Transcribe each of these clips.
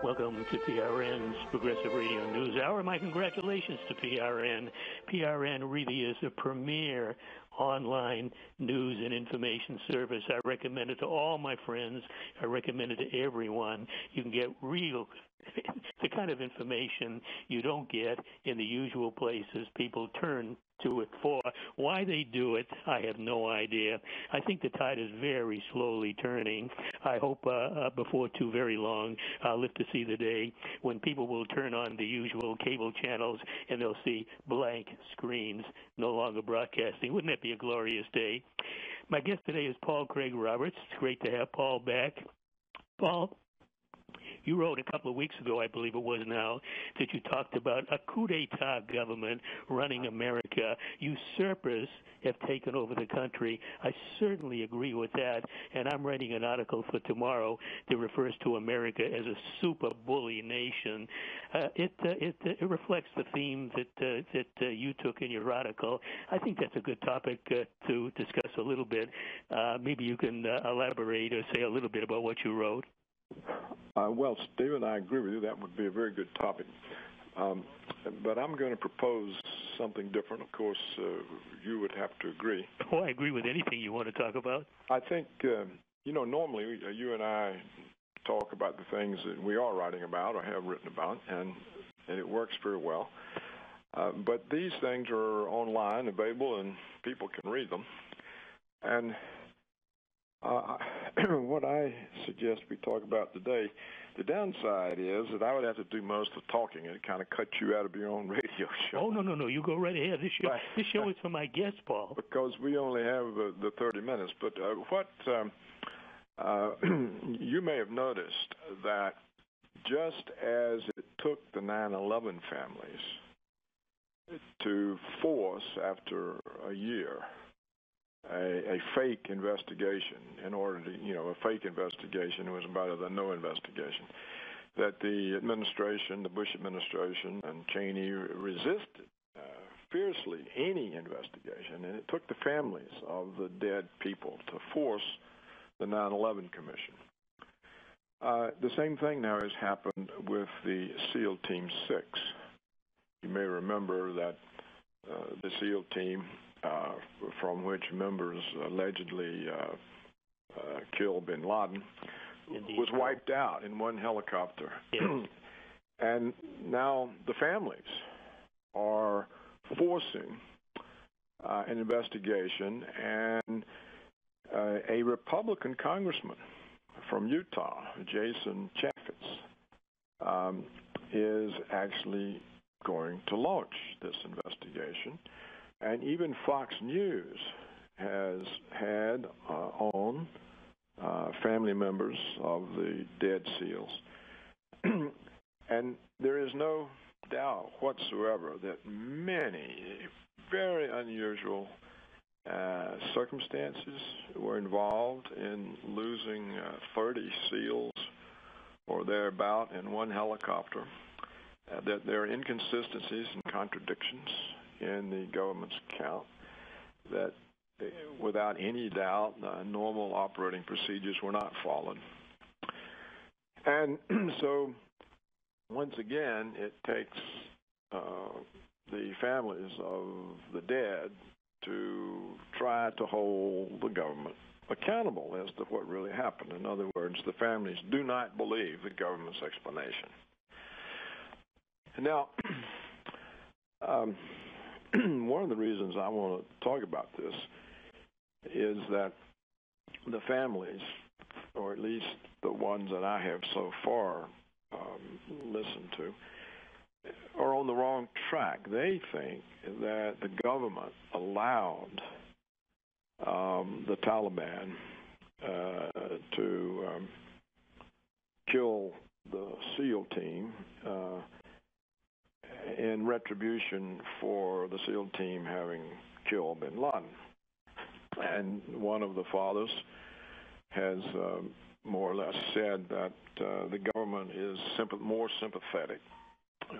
Welcome to PRN's Progressive Radio News Hour. My congratulations to PRN. PRN really is a premier online news and information service. I recommend it to all my friends. I recommend it to everyone. You can get real the kind of information you don't get in the usual places people turn to it for. Why they do it, I have no idea. I think the tide is very slowly turning. I hope before too very long I'll live to see the day when people will turn on the usual cable channels and they'll see blank screens, no longer broadcasting. Wouldn't that be a glorious day? My guest today is Paul Craig Roberts. It's great to have Paul back. Paul, you wrote a couple of weeks ago, I believe it was now, that you talked about a coup d'etat government running America. Usurpers have taken over the country. I certainly agree with that, and I'm writing an article for tomorrow that refers to America as a super bully nation. It reflects the theme that you took in your article. I think that's a good topic to discuss a little bit. Maybe you can elaborate or say a little bit about what you wrote. Well, Stephen, I agree with you. That would be a very good topic. But I'm going to propose something different. Of course, you would have to agree. Oh, I agree with anything you want to talk about. I think, normally you and I talk about the things that we are writing about or have written about, and it works very well. But these things are online, available, and people can read them. And what I suggest we talk about today, the downside is that I would have to do most of the talking, and it kind of cuts you out of your own radio show. Oh, no, you go right ahead. This show is for my guest, Paul. Because we only have the 30 minutes. But you may have noticed that just as it took the 9/11 families to force, after a year, a fake investigation in order to, a fake investigation was better than no investigation, that the administration, the Bush administration and Cheney resisted fiercely any investigation, and it took the families of the dead people to force the 9/11 Commission. The same thing now has happened with the SEAL Team 6. You may remember that the SEAL team, from which members allegedly killed bin Laden, Indeed. was wiped out in one helicopter. Yes. And now the families are forcing an investigation, and a Republican congressman from Utah, Jason Chaffetz, is actually going to launch this investigation. And even Fox News has had on family members of the dead SEALs. And there is no doubt whatsoever that many very unusual circumstances were involved in losing 30 SEALs or thereabout in one helicopter, that there are inconsistencies and contradictions in the government's account, that without any doubt normal operating procedures were not followed. And so once again it takes the families of the dead to try to hold the government accountable as to what really happened. In other words, the families do not believe the government's explanation. Now, one of the reasons I want to talk about this is that the families, or at least the ones that I have so far listened to, are on the wrong track. They think that the government allowed the Taliban to kill the SEAL team in retribution for the SEAL team having killed bin Laden. And one of the fathers has more or less said that the government is more sympathetic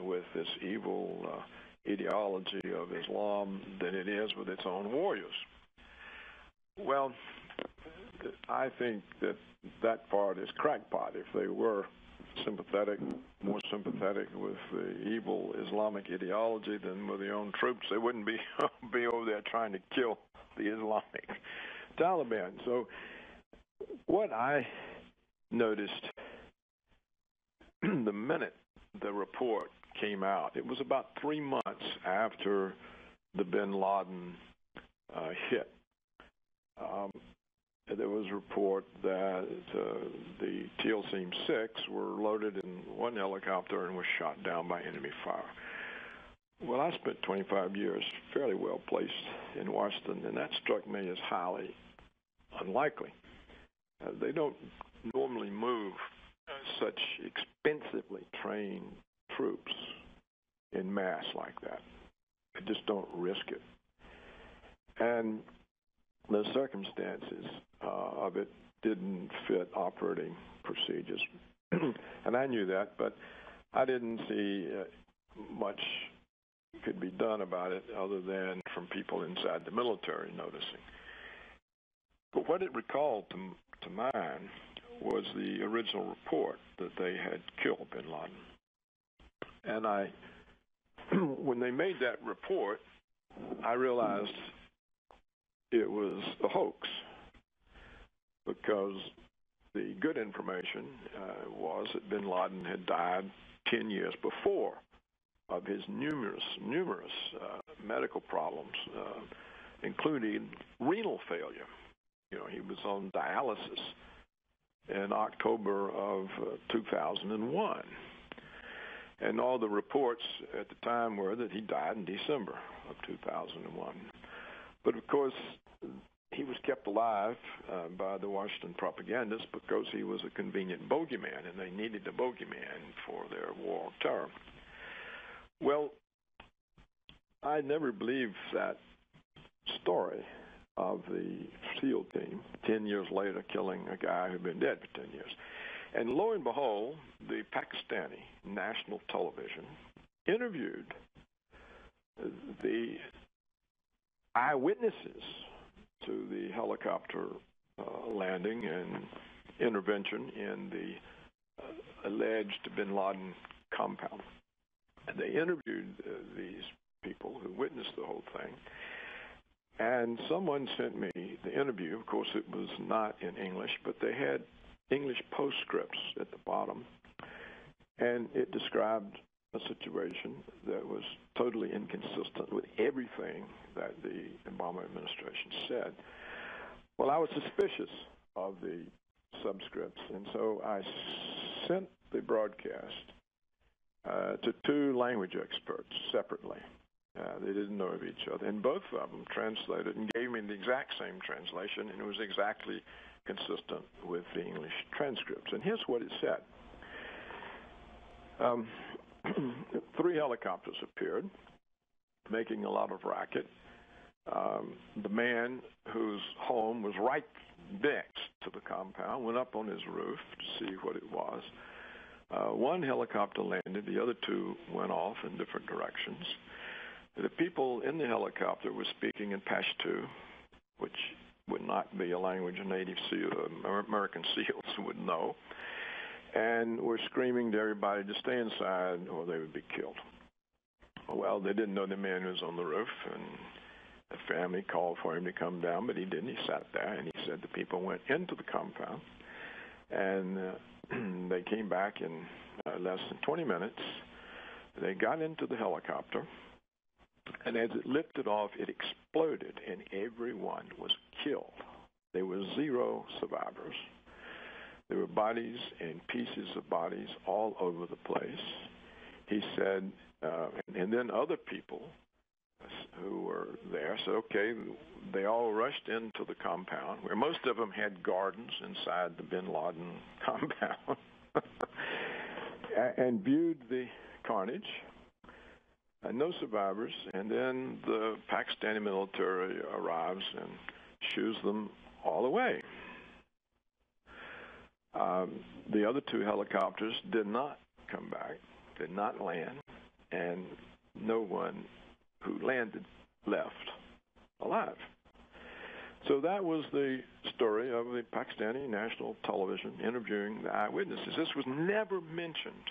with this evil ideology of Islam than it is with its own warriors. Well, I think that part is crackpot. If they were sympathetic, more sympathetic with the evil Islamic ideology than with their own troops. They wouldn't be over there trying to kill the Islamic Taliban. So what I noticed the minute the report came out, it was about 3 months after the bin Laden hit. There was a report that the TLC-6 were loaded in one helicopter and were shot down by enemy fire. Well, I spent 25 years fairly well placed in Washington, and that struck me as highly unlikely. They don't normally move such expensively trained troops in mass like that. They just don't risk it. And the circumstances of it didn't fit operating procedures. And I knew that, but I didn't see much could be done about it other than from people inside the military noticing. But what it recalled to mind was the original report that they had killed bin Laden. And when they made that report, I realized it was a hoax, because the good information was that bin Laden had died 10 years before of his numerous medical problems, including renal failure. You know, he was on dialysis in October of 2001. And all the reports at the time were that he died in December of 2001. But of course, he was kept alive by the Washington propagandists because he was a convenient bogeyman, and they needed a bogeyman for their war on terror. Well, I never believed that story of the SEAL team 10 years later killing a guy who'd been dead for 10 years. And lo and behold, the Pakistani national television interviewed the eyewitnesses to the helicopter landing and intervention in the alleged bin Laden compound. And they interviewed these people who witnessed the whole thing. And someone sent me the interview. Of course, it was not in English, but they had English postscripts at the bottom. And it described a situation that was totally inconsistent with everything that the Obama administration said. Well, I was suspicious of the subscripts, and so I sent the broadcast to two language experts separately. They didn't know of each other, and both of them translated and gave me the exact same translation, and it was exactly consistent with the English transcripts. And here's what it said. 3 helicopters appeared, making a lot of racket. The man whose home was right next to the compound went up on his roof to see what it was. One helicopter landed, the other 2 went off in different directions. The people in the helicopter were speaking in Pashto, which would not be a language a native American SEALs would know, and were screaming to everybody to stay inside or they would be killed. Well, they didn't know the man who was on the roof, and the family called for him to come down, but he didn't. He sat there, and he said the people went into the compound, and they came back in less than 20 minutes. They got into the helicopter, and as it lifted off, it exploded, and everyone was killed. There were 0 survivors. There were bodies and pieces of bodies all over the place. He said, and then other people who were there said, okay, they all rushed into the compound, where most of them had gardens inside the bin Laden compound, and viewed the carnage. No survivors, and then the Pakistani military arrives and shoos them all away. The other 2 helicopters did not come back, did not land, and no one who landed left alive. So that was the story of the Pakistani national television interviewing the eyewitnesses. This was never mentioned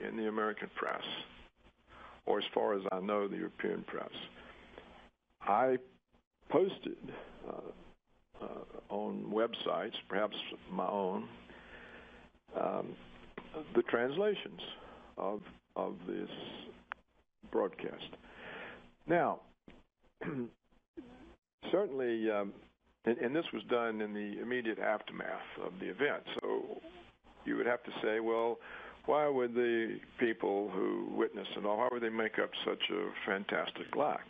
in the American press, or as far as I know, the European press. I posted on websites, perhaps my own, the translations of this broadcast. Now, certainly, and this was done in the immediate aftermath of the event, so you would have to say, well, why would the people who witnessed it all, why would they make up such a fantastic lie?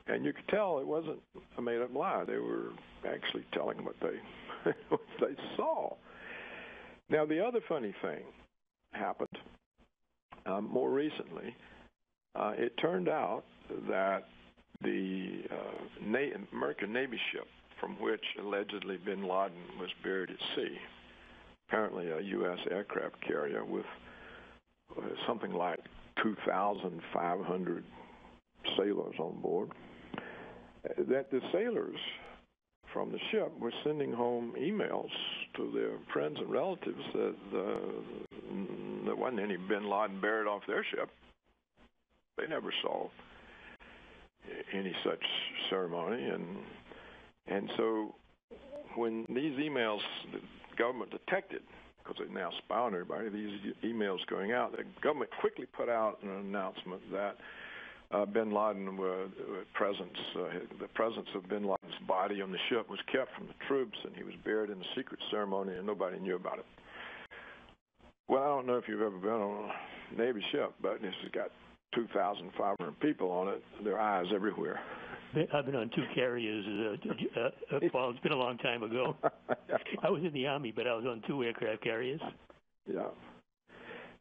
And you could tell it wasn't a made-up lie. They were actually telling what they what they saw. Now, the other funny thing happened more recently. It turned out that the American Navy ship from which allegedly bin Laden was buried at sea, apparently a U.S. aircraft carrier with something like 2,500 sailors on board, that the sailors from the ship were sending home emails to their friends and relatives that there wasn't any bin Laden buried off their ship. They never saw any such ceremony, and so when these emails the government detected, because they now spy on everybody, these emails going out, the government quickly put out an announcement that bin Laden the presence of bin Laden's body on the ship was kept from the troops, and he was buried in a secret ceremony, and nobody knew about it. Well, I don't know if you've ever been on a Navy ship, but this has got 2,500 people on it. There are eyes everywhere. I've been on two carriers. Well, it's been a long time ago. I was in the Army, but I was on two aircraft carriers. Yeah.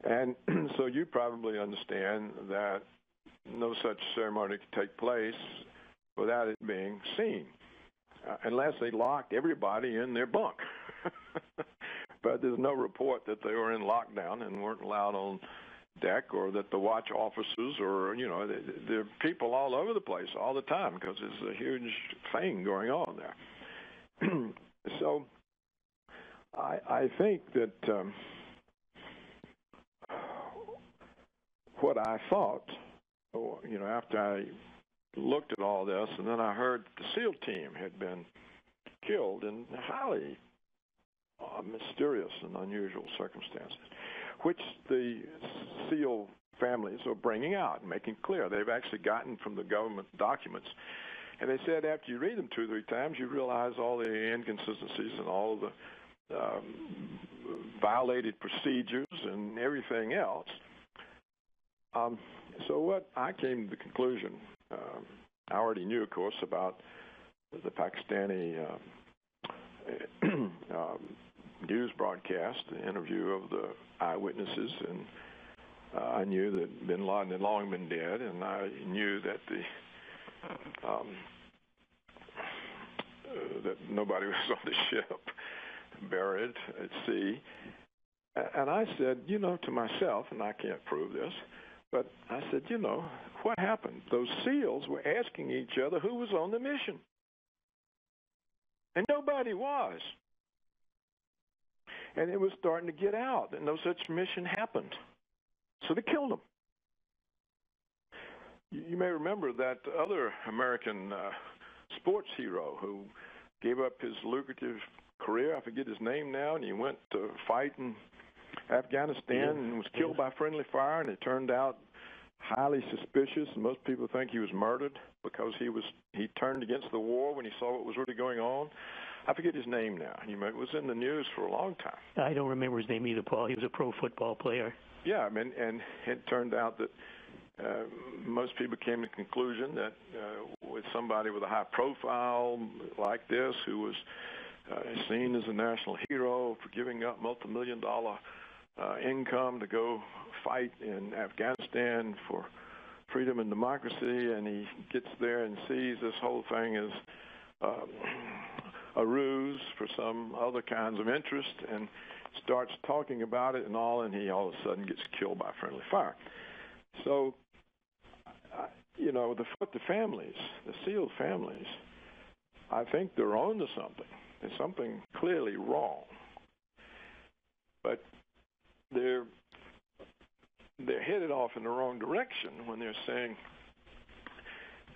And so you probably understand that no such ceremony could take place without it being seen, unless they locked everybody in their bunk. But there's no report that they were in lockdown and weren't allowed on deck, or that the watch officers, or there are people all over the place all the time, because there's a huge thing going on there. So I think that what I thought, after I looked at all this, and then I heard the SEAL team had been killed in highly mysterious and unusual circumstances, which the SEAL families are bringing out and making clear. They've actually gotten from the government documents. And they said after you read them 2 or 3 times, you realize all the inconsistencies and all of the violated procedures and everything else. So what I came to the conclusion, I already knew, of course, about the Pakistani news broadcast, the interview of the eyewitnesses, and I knew that bin Laden had long been dead, and I knew that that nobody was on the ship buried at sea. And I said, to myself, and I can't prove this, but I said, what happened? Those SEALs were asking each other who was on the mission, and nobody was. And it was starting to get out, and no such mission happened. So they killed them. You may remember that other American sports hero who gave up his lucrative career, I forget his name now, and he went to fight in Afghanistan and was killed by friendly fire, and it turned out highly suspicious, and most people think he was murdered because he turned against the war when he saw what was really going on. I forget his name now. He was in the news for a long time. I don't remember his name either, Paul. He was a pro football player. Yeah, and it turned out that most people came to the conclusion that with somebody with a high profile like this, who was seen as a national hero for giving up multi-million-dollar income to go fight in Afghanistan for freedom and democracy, and he gets there and sees this whole thing as a ruse for some other kinds of interest, and starts talking about it and all, and he all of a sudden gets killed by friendly fire. So, the families, the SEAL families, I think they're on to something. There's something clearly wrong. But they're headed off in the wrong direction when they're saying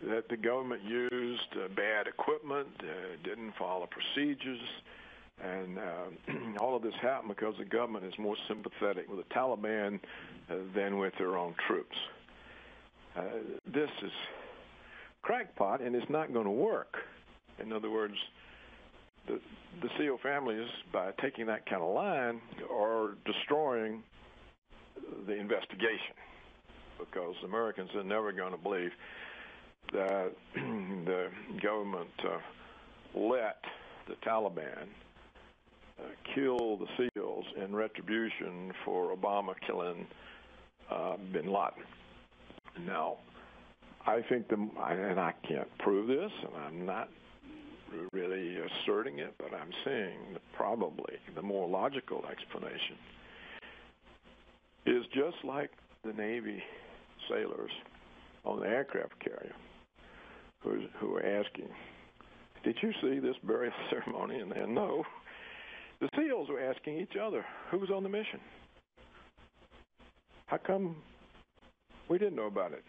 that the government used bad equipment, didn't follow procedures, and all of this happened because the government is more sympathetic with the Taliban than with their own troops. This is crackpot, and it's not going to work. In other words, the SEAL families, by taking that kind of line, are destroying the investigation, because Americans are never going to believe that the government let the Taliban kill the SEALs in retribution for Obama killing bin Laden. Now, I think and I can't prove this, and I'm not really asserting it, but I'm saying that probably the more logical explanation is just like the Navy sailors on the aircraft carrier who were asking, did you see this burial ceremony? And then, no. The SEALs were asking each other, who was on the mission? How come we didn't know about it?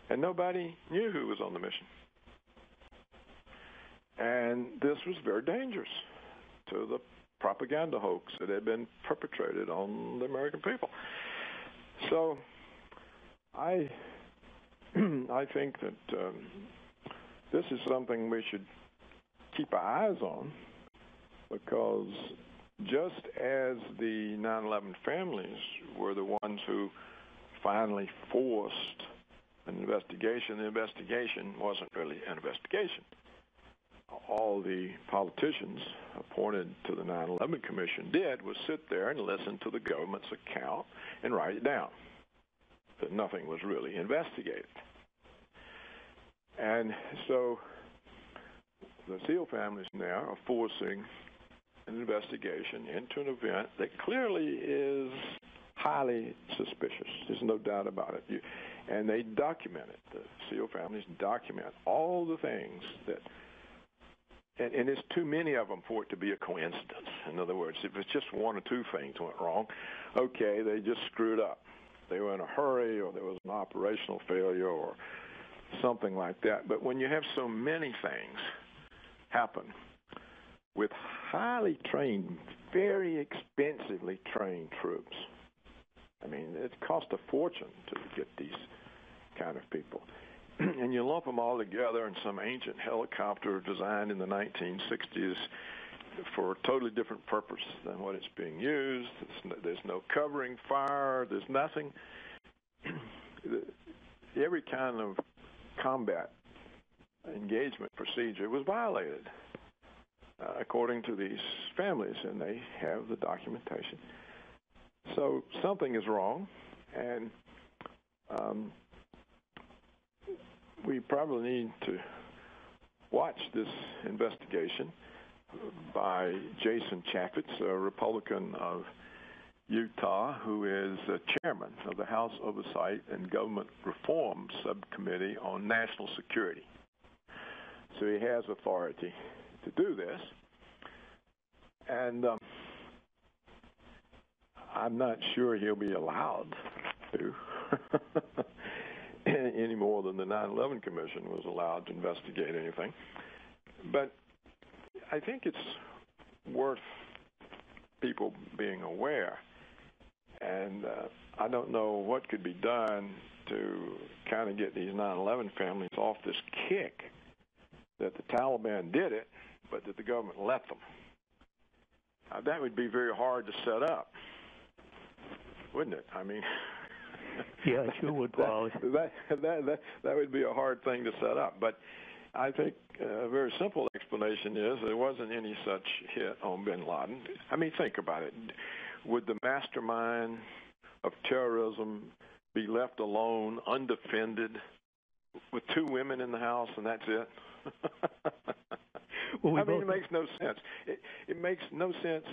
And nobody knew who was on the mission. And this was very dangerous to the propaganda hoax that had been perpetrated on the American people. So I think that this is something we should keep our eyes on, because just as the 9/11 families were the ones who finally forced an investigation, the investigation wasn't really an investigation. All the politicians appointed to the 9/11 Commission did was sit there and listen to the government's account and write it down, that nothing was really investigated. And so the SEAL families now are forcing an investigation into an event that clearly is highly suspicious. There's no doubt about it. And they document it. The SEAL families document all the things that, and it's too many of them for it to be a coincidence. In other words, if it's just one or two things went wrong, okay, they just screwed up. They were in a hurry, or there was an operational failure, or something like that. But when you have so many things happen with highly trained, very expensively trained troops, I mean, it costs a fortune to get these kind of people. And you lump them all together in some ancient helicopter designed in the 1960s for a totally different purpose than what it's being used. There's no covering fire. There's nothing. Every kind of combat engagement procedure was violated, according to these families, and they have the documentation. So something is wrong, and we probably need to watch this investigation by Jason Chaffetz, a Republican of Utah, who is chairman of the House Oversight and Government Reform Subcommittee on National Security. So he has authority to do this. And I'm not sure he'll be allowed to any more than the 9/11 Commission was allowed to investigate anything. But I think it's worth people being aware. And I don't know what could be done to kind of get these 9/11 families off this kick that the Taliban did it, but that the government let them. That would be very hard to set up, wouldn't it? I mean, yeah, it sure would, Paul. That would be a hard thing to set up. But I think a very simple explanation is there wasn't any such hit on bin Laden. I mean, think about it. Would the mastermind of terrorism be left alone, undefended, with two women in the house, and that's it? Well, I mean, it makes no sense. It makes no sense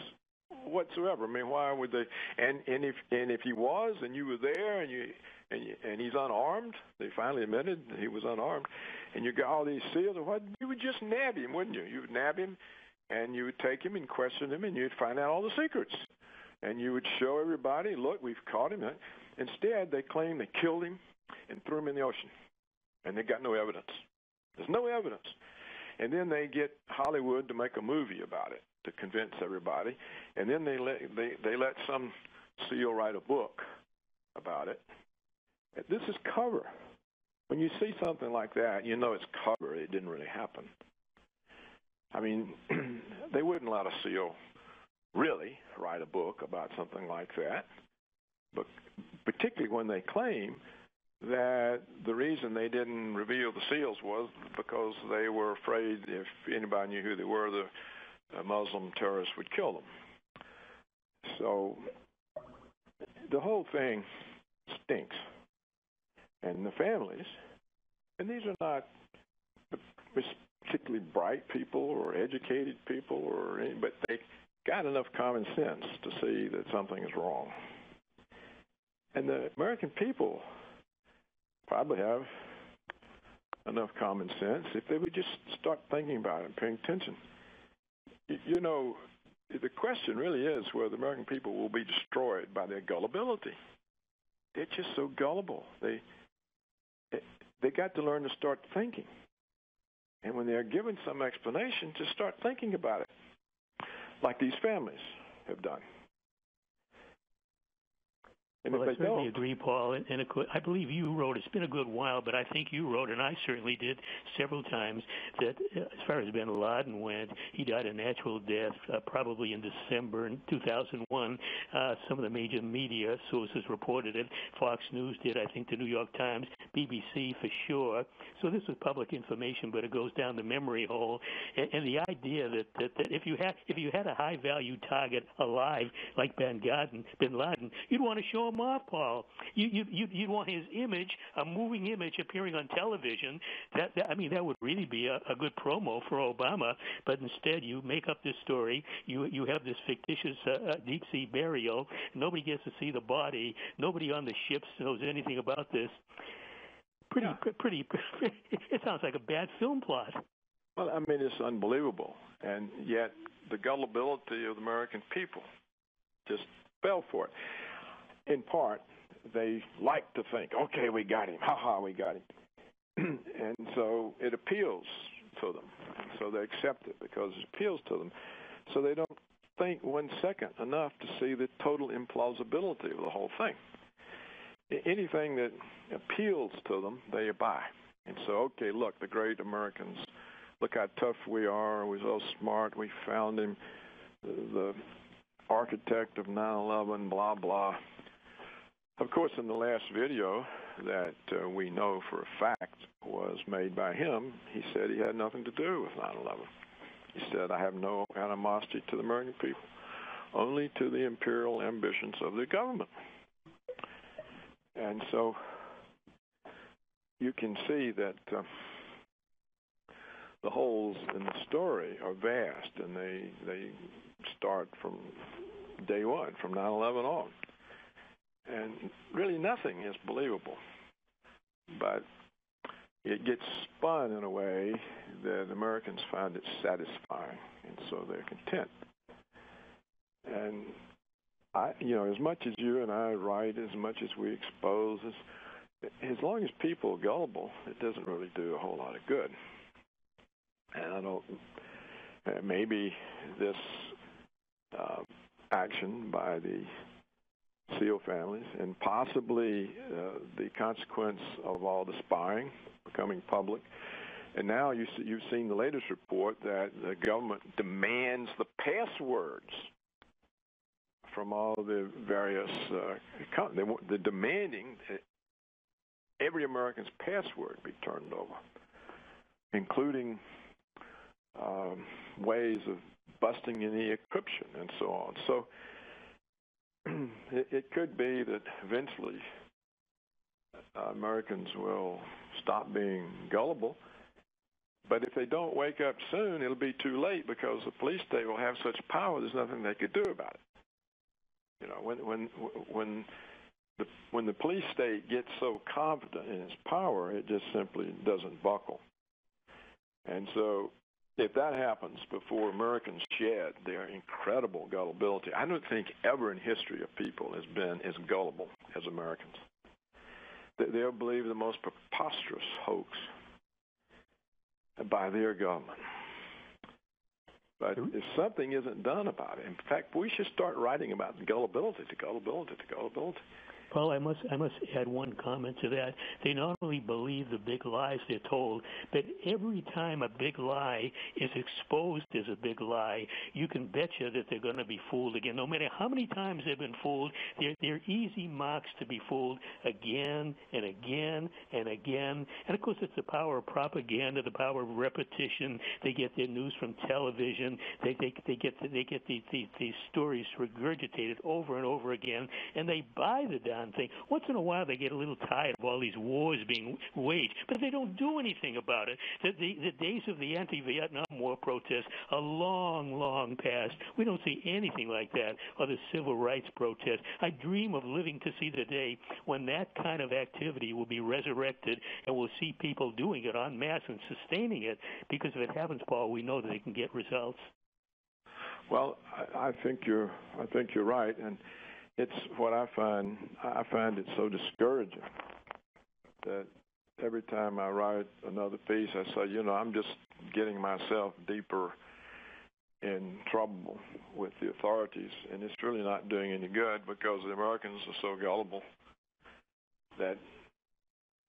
whatsoever. I mean, why would they? And if he was, and you were there, and he's unarmed, they finally admitted he was unarmed, and you got all these SEALs, what? You would just nab him, wouldn't you? You would nab him, and you would take him and question him, and you'd find out all the secrets, and you would show everybody, look, we've caught him. Instead, they claim they killed him and threw him in the ocean, and they got no evidence. There's no evidence. And then they get Hollywood to make a movie about it to convince everybody, and then they let some SEAL write a book about it. This is cover. When you see something like that, you know it's cover. It didn't really happen. I mean, they wouldn't let a SEAL really write a book about something like that, but particularly when they claim that the reason they didn't reveal the SEALs was because they were afraid if anybody knew who they were, the Muslim terrorists would kill them. So the whole thing stinks. And the families, and these are not particularly bright people or educated people, but they got enough common sense to see that something is wrong. And the American people probably have enough common sense if they would just start thinking about it and paying attention. You know, the question really is whether the American people will be destroyed by their gullibility. They're just so gullible. They got to learn to start thinking. And when they're given some explanation, just start thinking about it, like these families have done. And well, if I they certainly don't, agree, Paul. And I believe you wrote, it's been a good while, but I think you wrote, and I certainly did several times, that as far as bin Laden went, he died a natural death probably in December in 2001. Some of the major media sources reported it. Fox News did, I think the New York Times, BBC for sure. So this was public information, but it goes down the memory hole. And the idea that if you had a high-value target alive like bin Laden, you'd want to show him off, Paul. You'd want his image, a moving image appearing on television. That would really be a good promo for Obama. But instead, you make up this story. You have this fictitious deep sea burial. Nobody gets to see the body. Nobody on the ships knows anything about this. Pretty. It sounds like a bad film plot. Well, I mean, it's unbelievable, and yet the gullibility of the American people just fell for it. In part, they like to think, okay, we got him. We got him. And so it appeals to them. So they accept it because it appeals to them. So they don't think 1 second enough to see the total implausibility of the whole thing. Anything that appeals to them, they buy. And so, okay, look, the great Americans, look how tough we are. We're so smart. We found him, the architect of 9/11, blah, blah. Of course, in the last video that we know for a fact was made by him, he said he had nothing to do with 9/11. He said, I have no animosity to the American people, only to the imperial ambitions of the government. And so you can see that the holes in the story are vast, and they start from day one, from 9/11 on. And really nothing is believable. But it gets spun in a way that Americans find it satisfying, and so they're content. And as much as you and I write, as much as we expose, as long as people are gullible, it doesn't really do a whole lot of good. And I don't. Maybe this action by the SEAL families, and possibly the consequence of all the spying becoming public. And now you've seen the latest report that the government demands the passwords from all the various they're demanding that every American's password be turned over, including ways of busting any encryption and so on. So it could be that eventually Americans will stop being gullible. But if they don't wake up soon, it'll be too late because the police state will have such power, there's nothing they could do about it. You know, when the police state gets so confident in its power, it just simply doesn't buckle. And so if that happens before Americans shed their incredible gullibility, I don't think ever in history of people has been as gullible as Americans. They'll believe the most preposterous hoax by their government. But if something isn't done about it, in fact, we should start writing about gullibility to gullibility to gullibility. Paul, I must add one comment to that. They not only believe the big lies they're told, but every time a big lie is exposed as a big lie, you can betcha that they're going to be fooled again. No matter how many times they've been fooled, they're easy marks to be fooled again and again and again. And of course, it's the power of propaganda, the power of repetition. They get their news from television. They get these stories regurgitated over and over again, and they buy the damn thing. Once in a while, they get a little tired of all these wars being waged, but they don't do anything about it. The days of the anti-Vietnam War protests are long, long past. We don't see anything like that, or the civil rights protests. I dream of living to see the day when that kind of activity will be resurrected, and we'll see people doing it en masse and sustaining it, because if it happens, Paul, we know that they can get results. Well, I think you're right, and it's what I find it so discouraging that every time I write another piece, I say, I'm just getting myself deeper in trouble with the authorities, and it's really not doing any good because the Americans are so gullible that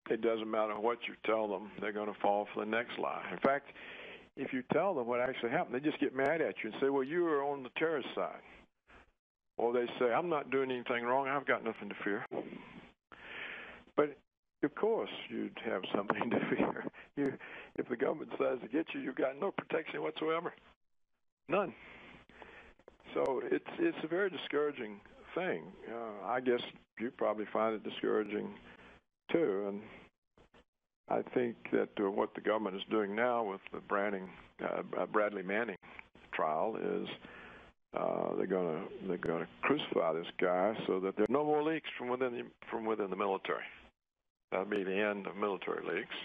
it doesn't matter what you tell them, they're going to fall for the next lie. In fact, if you tell them what actually happened, they just get mad at you and say, well, you were on the terrorist side. Or they say, I'm not doing anything wrong, I've got nothing to fear. But, of course, you'd have something to fear. If the government decides to get you, you've got no protection whatsoever. None. So it's a very discouraging thing. I guess you probably find it discouraging, too. And I think that what the government is doing now with the Bradley Manning trial is they're going to crucify this guy so that there are no more leaks from within the military. That'll be the end of military leaks.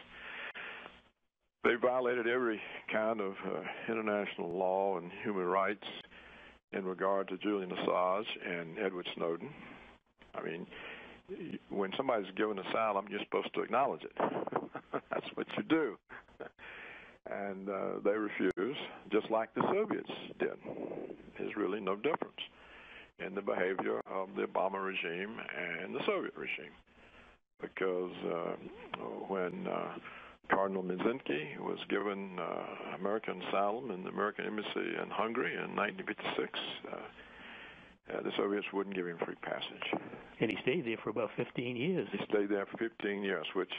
They violated every kind of international law and human rights in regard to Julian Assange and Edward Snowden. I mean, when somebody's given asylum, you're supposed to acknowledge it. That's what you do. And they refuse, just like the Soviets did. There's really no difference in the behavior of the Obama regime and the Soviet regime. Because when Cardinal Mizinski was given American asylum in the American Embassy in Hungary in 1956, the Soviets wouldn't give him free passage. And he stayed there for about 15 years. He stayed there for 15 years, which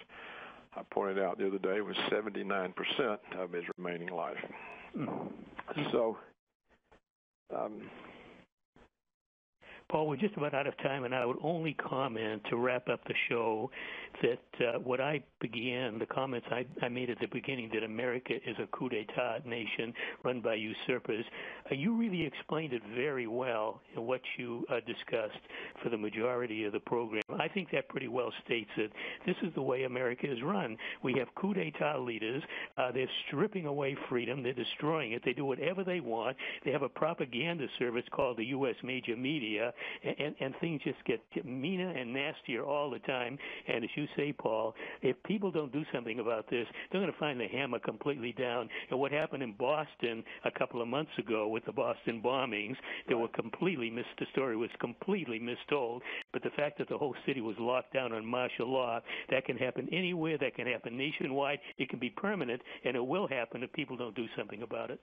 I pointed out the other day was 79% of his remaining life. So, Paul, we're just about out of time, and I would only comment to wrap up the show that what I began, the comments I made at the beginning, that America is a coup d'etat nation run by usurpers, you really explained it very well in what you discussed for the majority of the program. I think that pretty well states it. This is the way America is run. We have coup d'etat leaders. They're stripping away freedom. They're destroying it. They do whatever they want. They have a propaganda service called the U.S. major media, and things just get meaner and nastier all the time. And as you say, Paul, if people don't do something about this, they're going to find the hammer completely down. And what happened in Boston a couple of months ago with the Boston bombings, the story was completely mistold. But the fact that the whole city was locked down on martial law, that can happen anywhere, that can happen nationwide, it can be permanent, and it will happen if people don't do something about it.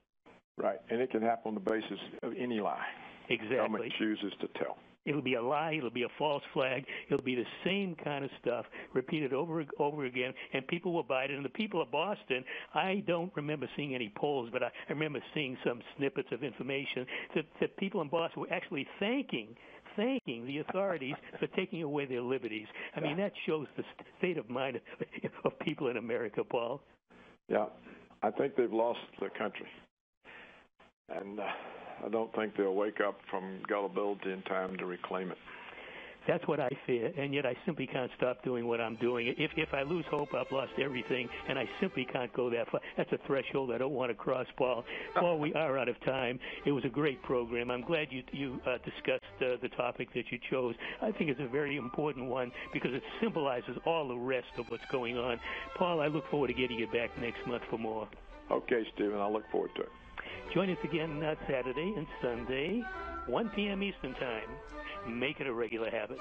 Right, and it can happen on the basis of any lie. Exactly. The government chooses to tell. It'll be a lie. It'll be a false flag. It'll be the same kind of stuff repeated over again, and people will buy it. And the people of Boston, I don't remember seeing any polls, but I remember seeing some snippets of information that people in Boston were actually thanking the authorities for taking away their liberties. I mean, that shows the state of mind of people in America, Paul. Yeah, I think they've lost their country. And I don't think they'll wake up from gullibility in time to reclaim it. That's what I fear, and yet I simply can't stop doing what I'm doing. If I lose hope, I've lost everything, and I simply can't go that far. That's a threshold I don't want to cross, Paul. Paul, we are out of time. It was a great program. I'm glad you discussed the topic that you chose. I think it's a very important one because it symbolizes all the rest of what's going on. Paul, I look forward to getting you back next month for more. Okay, Stephen, I look forward to it. Join us again Saturday and Sunday, 1 p.m. Eastern Time. Make it a regular habit.